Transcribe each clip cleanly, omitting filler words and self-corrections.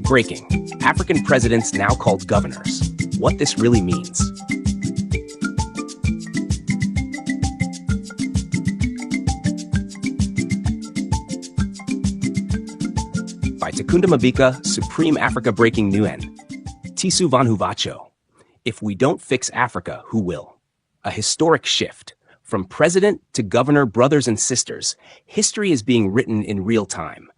Breaking. African presidents now called governors. What this really means. By Takunda Mabika, Supreme Africa Breaking Nguyen. Tisu Vanhuvacho. If we don't fix Africa, who will? A historic shift. From president to governor, brothers and sisters, history is being written in real time.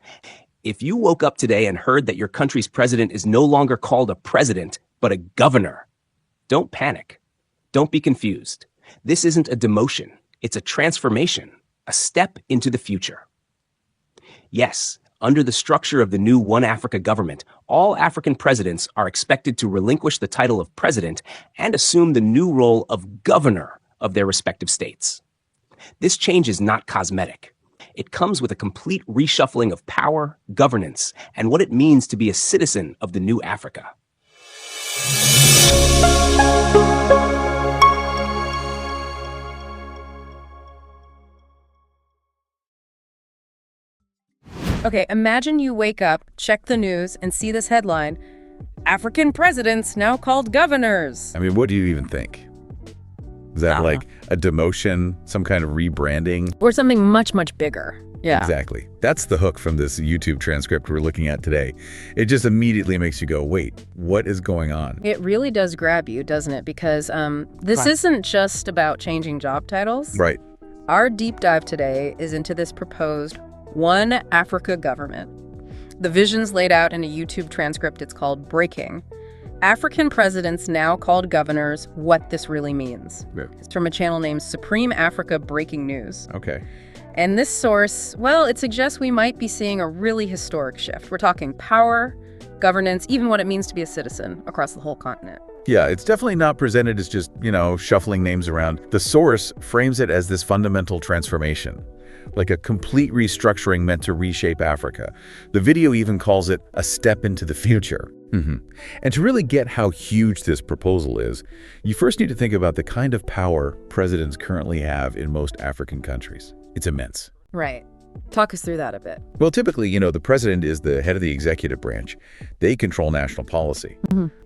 If you woke up today and heard that your country's president is no longer called a president, but a governor, don't panic. Don't be confused. This isn't a demotion. It's a transformation, a step into the future. Yes, under the structure of the new One Africa government, all African presidents are expected to relinquish the title of president and assume the new role of governor of their respective states. This change is not cosmetic. It comes with a complete reshuffling of power, governance, and what it means to be a citizen of the new Africa. Okay, imagine you wake up, check the news, and see this headline, African presidents now called governors. I mean, what do you even think? Is that like a demotion, some kind of rebranding? Or something much, much bigger. Yeah. Exactly. That's the hook from this YouTube transcript we're looking at today. It just immediately makes you go, wait, what is going on? It really does grab you, doesn't it? Because this isn't just about changing job titles. Right. Our deep dive today is into this proposed One Africa government. The vision's laid out in a YouTube transcript. It's called Breaking. African presidents now called governors, what this really means. Yeah. It's from a channel named Supreme Africa Breaking News. Okay. And this source, well, it suggests we might be seeing a really historic shift. We're talking power, governance, even what it means to be a citizen across the whole continent. Yeah, it's definitely not presented as just, shuffling names around. The source frames it as this fundamental transformation, like a complete restructuring meant to reshape Africa. The video even calls it a step into the future. And to really get how huge this proposal is, you first need to think about the kind of power presidents currently have in most African countries. It's immense. Right. Talk us through that a bit. Well, typically, the president is the head of the executive branch. They control national policy.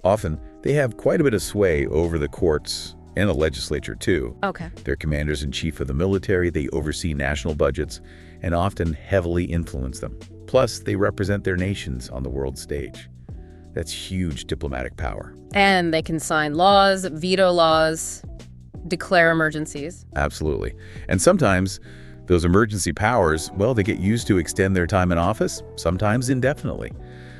Often, they have quite a bit of sway over the courts and the legislature, too. Okay. They're commanders-in-chief of the military. They oversee national budgets and often heavily influence them. Plus, they represent their nations on the world stage. That's huge diplomatic power. And they can sign laws, veto laws, declare emergencies. Absolutely. And sometimes those emergency powers, well, they get used to extend their time in office, sometimes indefinitely.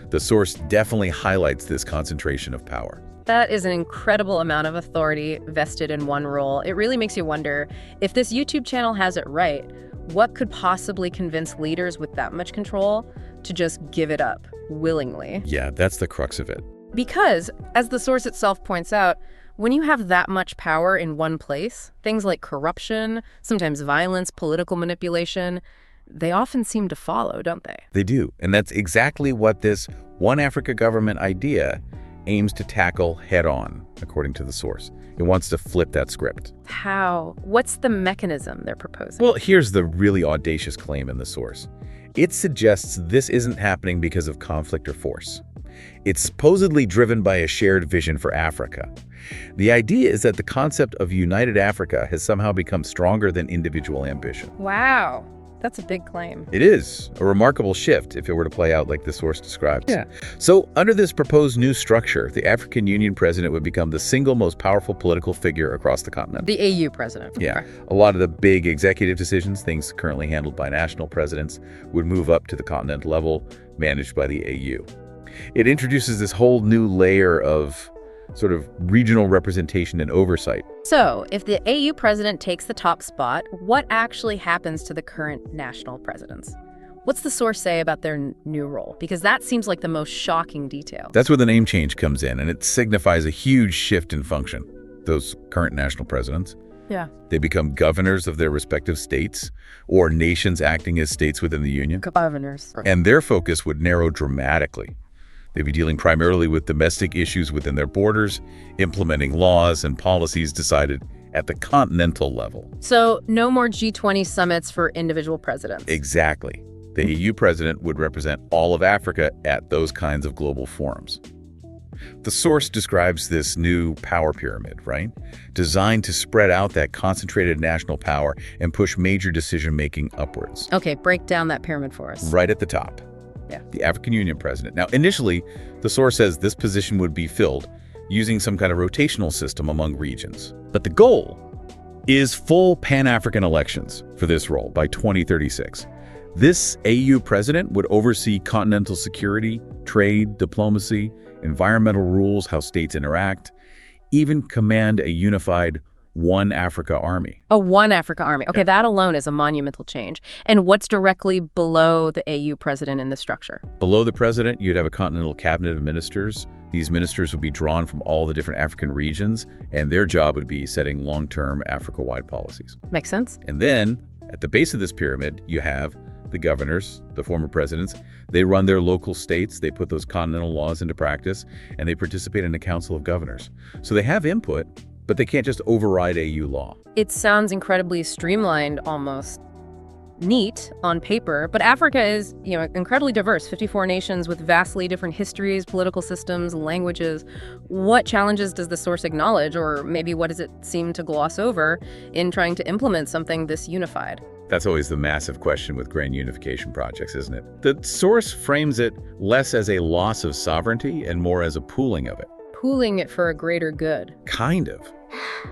The source definitely highlights this concentration of power. That is an incredible amount of authority vested in one role. It really makes you wonder, if this YouTube channel has it right, what could possibly convince leaders with that much control to just give it up willingly? Yeah, that's the crux of it. Because, as the source itself points out, when you have that much power in one place, things like corruption, sometimes violence, political manipulation, they often seem to follow, don't they? They do. And that's exactly what this One Africa government idea aims to tackle head-on, according to the source. It wants to flip that script. How? What's the mechanism they're proposing? Well, here's the really audacious claim in the source. It suggests this isn't happening because of conflict or force. It's supposedly driven by a shared vision for Africa. The idea is that the concept of united Africa has somehow become stronger than individual ambition. Wow. That's a big claim. It is a remarkable shift if it were to play out like the source describes. Yeah. So under this proposed new structure, the African Union president would become the single most powerful political figure across the continent. The AU president. Yeah. A lot of the big executive decisions, things currently handled by national presidents, would move up to the continental level, managed by the AU. It introduces this whole new layer of sort of regional representation and oversight. So, if the AU president takes the top spot, what actually happens to the current national presidents? What's the source say about their new role? Because that seems like the most shocking detail. That's where the name change comes in, and it signifies a huge shift in function. Those current national presidents, Yeah. they become governors of their respective states or nations acting as states within the union. Governors. And their focus would narrow dramatically. They'd be dealing primarily with domestic issues within their borders, implementing laws and policies decided at the continental level. So, no more G20 summits for individual presidents. Exactly. The AU president would represent all of Africa at those kinds of global forums. The source describes this new power pyramid, right? Designed to spread out that concentrated national power and push major decision-making upwards. Okay, break down that pyramid for us. Right at the top, the African Union president. Now, initially, the source says this position would be filled using some kind of rotational system among regions. But the goal is full Pan-African elections for this role by 2036. This AU president would oversee continental security, trade, diplomacy, environmental rules, how states interact, even command a unified One Africa Army. A One Africa Army. Okay, that alone is a monumental change. And what's directly below the AU president in the structure? Below the president, you'd have a Continental Cabinet of ministers. These ministers would be drawn from all the different African regions, and their job would be setting long-term Africa-wide policies. Makes sense. And then, at the base of this pyramid, you have the governors, the former presidents. They run their local states, they put those continental laws into practice, and they participate in a council of governors. So they have input, but they can't just override AU law. It sounds incredibly streamlined, almost neat on paper, but Africa is, incredibly diverse, 54 nations with vastly different histories, political systems, languages. What challenges does the source acknowledge, or maybe what does it seem to gloss over in trying to implement something this unified? That's always the massive question with grand unification projects, isn't it? The source frames it less as a loss of sovereignty and more as a pooling of it. Pooling it for a greater good. Kind of.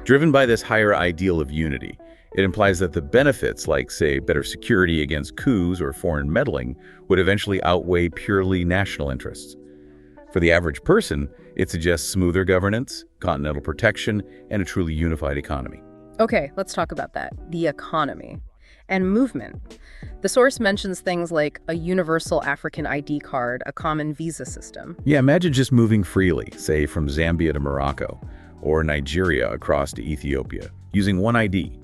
Driven by this higher ideal of unity, it implies that the benefits, like, say, better security against coups or foreign meddling, would eventually outweigh purely national interests. For the average person, it suggests smoother governance, continental protection, and a truly unified economy. Okay, let's talk about that. The economy. And movement. The source mentions things like a universal African ID card, a common visa system. Yeah, imagine just moving freely, say from Zambia to Morocco, or Nigeria across to Ethiopia, using one ID.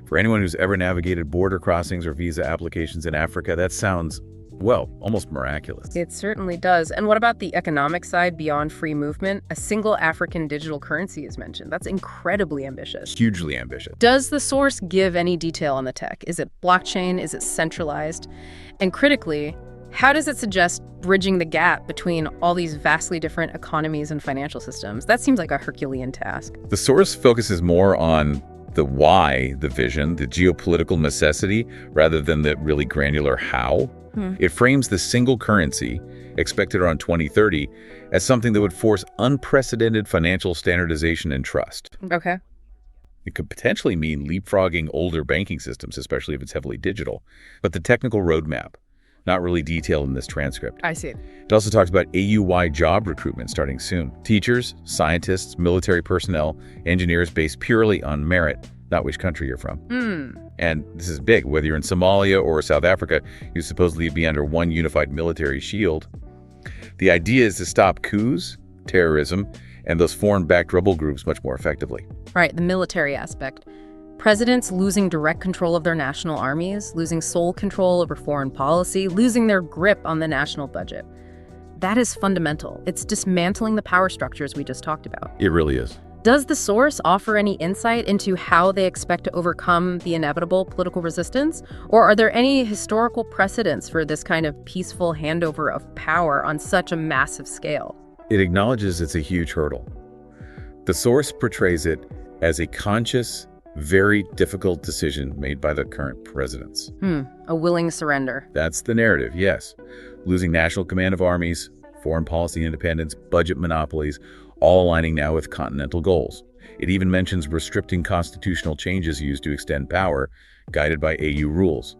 For anyone who's ever navigated border crossings or visa applications in Africa, that sounds, well, almost miraculous. It certainly does. And what about the economic side beyond free movement? A single African digital currency is mentioned. That's incredibly ambitious. Hugely ambitious. Does the source give any detail on the tech? Is it blockchain? Is it centralized? And critically, how does it suggest bridging the gap between all these vastly different economies and financial systems? That seems like a Herculean task. The source focuses more on the why, the vision, the geopolitical necessity, rather than the really granular how. It frames the single currency, expected around 2030, as something that would force unprecedented financial standardization and trust. Okay. It could potentially mean leapfrogging older banking systems, especially if it's heavily digital. But the technical roadmap, not really detailed in this transcript. I see. It also talks about AU-wide job recruitment starting soon. Teachers, scientists, military personnel, engineers based purely on merit, not which country you're from. And this is big. Whether you're in Somalia or South Africa, you supposedly be under one unified military shield. The idea is to stop coups, terrorism, and those foreign-backed rebel groups much more effectively. Right, the military aspect. Presidents losing direct control of their national armies, losing sole control over foreign policy, losing their grip on the national budget. That is fundamental. It's dismantling the power structures we just talked about. It really is. Does the source offer any insight into how they expect to overcome the inevitable political resistance? Or are there any historical precedents for this kind of peaceful handover of power on such a massive scale? It acknowledges it's a huge hurdle. The source portrays it as a conscious, very difficult decision made by the current presidents. A willing surrender. That's the narrative, yes. Losing national command of armies, foreign policy independence, budget monopolies, all aligning now with continental goals. It even mentions restricting constitutional changes used to extend power, guided by AU rules.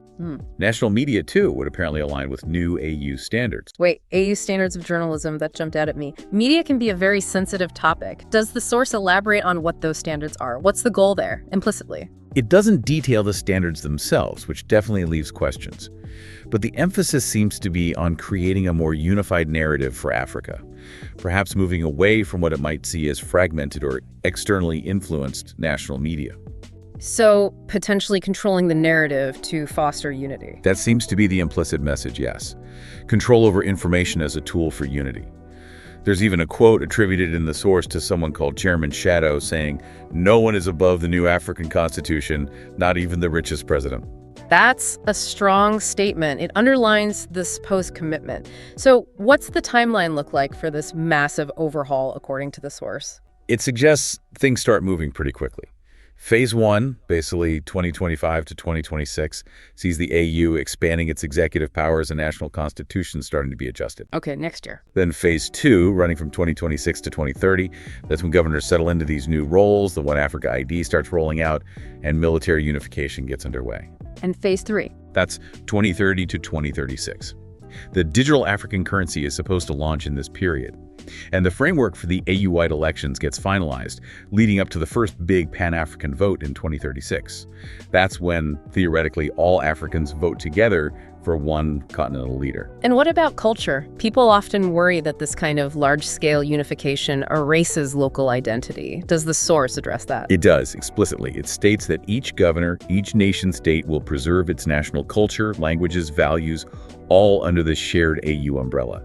National media, too, would apparently align with new AU standards. Wait, AU standards of journalism, that jumped out at me. Media can be a very sensitive topic. Does the source elaborate on what those standards are? What's the goal there, implicitly? It doesn't detail the standards themselves, which definitely leaves questions. But the emphasis seems to be on creating a more unified narrative for Africa, perhaps moving away from what it might see as fragmented or externally influenced national media. So, potentially controlling the narrative to foster unity. That seems to be the implicit message, yes. Control over information as a tool for unity. There's even a quote attributed in the source to someone called Chairman Shadow saying, "No one is above the new African Constitution, not even the richest president." That's a strong statement. It underlines this supposed commitment. So what's the timeline look like for this massive overhaul, according to the source? It suggests things start moving pretty quickly. Phase 1, basically 2025 to 2026, sees the AU expanding its executive powers and national constitutions starting to be adjusted. Okay, next year. Then Phase 2, running from 2026 to 2030, that's when governors settle into these new roles, the One Africa ID starts rolling out, and military unification gets underway. And Phase 3? That's 2030 to 2036. The digital African currency is supposed to launch in this period. And the framework for the AU-wide elections gets finalized, leading up to the first big Pan-African vote in 2036. That's when, theoretically, all Africans vote together for one continental leader. And what about culture? People often worry that this kind of large-scale unification erases local identity. Does the source address that? It does, explicitly. It states that each governor, each nation-state will preserve its national culture, languages, values, all under the shared AU umbrella.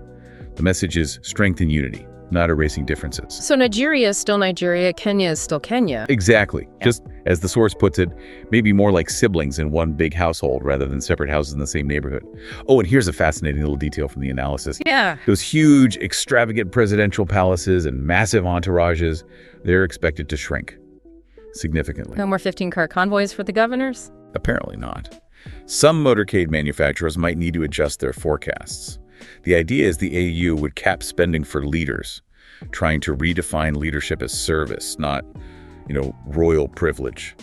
The message is strength and unity, not erasing differences. So Nigeria is still Nigeria, Kenya is still Kenya. Exactly. Yeah. Just as the source puts it, maybe more like siblings in one big household rather than separate houses in the same neighborhood. Oh, and here's a fascinating little detail from the analysis. Yeah. Those huge, extravagant presidential palaces and massive entourages, they're expected to shrink significantly. No more 15-car convoys for the governors? Apparently not. Some motorcade manufacturers might need to adjust their forecasts. The idea is the AU would cap spending for leaders, trying to redefine leadership as service, not, royal privilege.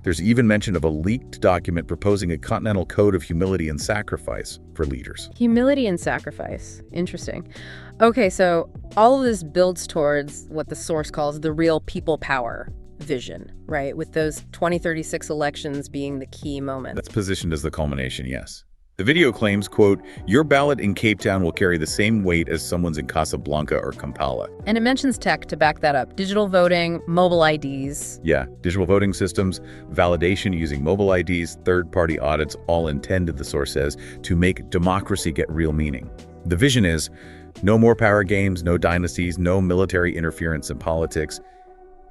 There's even mention of a leaked document proposing a continental code of humility and sacrifice for leaders. Humility and sacrifice. Interesting. Okay, so all of this builds towards what the source calls the real people power vision, right? With those 2036 elections being the key moment. That's positioned as the culmination, yes. The video claims, quote, "Your ballot in Cape Town will carry the same weight as someone's in Casablanca or Kampala." And it mentions tech to back that up. Digital voting, mobile IDs. Yeah, digital voting systems, validation using mobile IDs, third-party audits, all intended, the source says, to make democracy get real meaning. The vision is no more power games, no dynasties, no military interference in politics,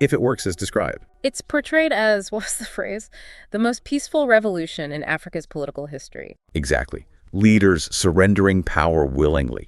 if it works as described. It's portrayed as, what's the phrase? The most peaceful revolution in Africa's political history. Exactly. Leaders surrendering power willingly.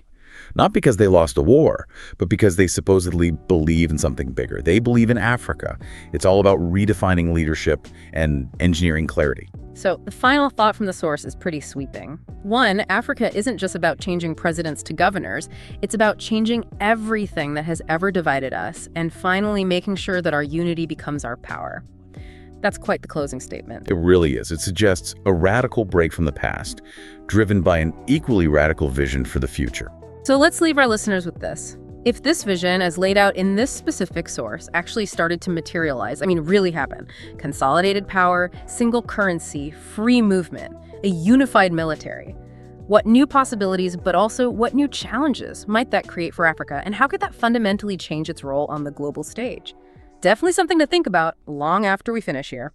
Not because they lost a war, but because they supposedly believe in something bigger. They believe in Africa. It's all about redefining leadership and engineering clarity. So the final thought from the source is pretty sweeping. One, Africa isn't just about changing presidents to governors. It's about changing everything that has ever divided us and finally making sure that our unity becomes our power. That's quite the closing statement. It really is. It suggests a radical break from the past, driven by an equally radical vision for the future. So let's leave our listeners with this. If this vision, as laid out in this specific source, actually started to materialize, really happen, consolidated power, single currency, free movement, a unified military, what new possibilities, but also what new challenges might that create for Africa, and how could that fundamentally change its role on the global stage? Definitely something to think about long after we finish here.